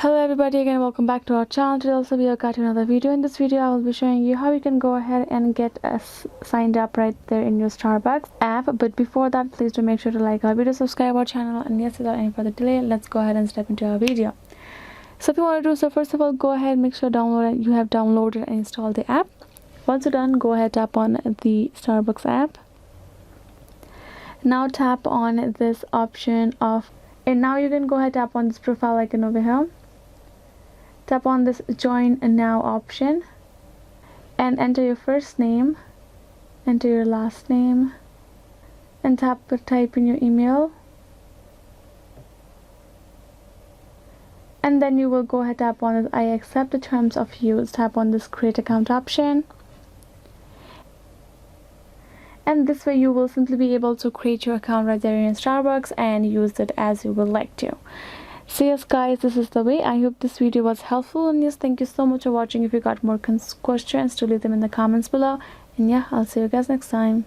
Hello everybody, again welcome back to our channel. Today also we have got another video. In this video I will be showing you how you can go ahead and get signed up right there in your Starbucks app. But before that, please do make sure to like our video, subscribe our channel, and yes, without any further delay, let's go ahead and step into our video. So if you want to do so, first of all, go ahead and make sure you have downloaded and installed the app. Once you're done, go ahead, tap on the Starbucks app. Now tap on this option of, and now you can go ahead, tap on this profile icon over here. Tap on this join now option and enter your first name, enter your last name, and type in your email, and then you will go ahead, tap on this I accept the terms of use. Tap on this create account option, and this way you will simply be able to create your account right there in Starbucks and use it as you would like to. So yes guys, this is the way. I hope this video was helpful, and yes, thank you so much for watching. If you got more questions, do leave them in the comments below, and yeah, I'll see you guys next time.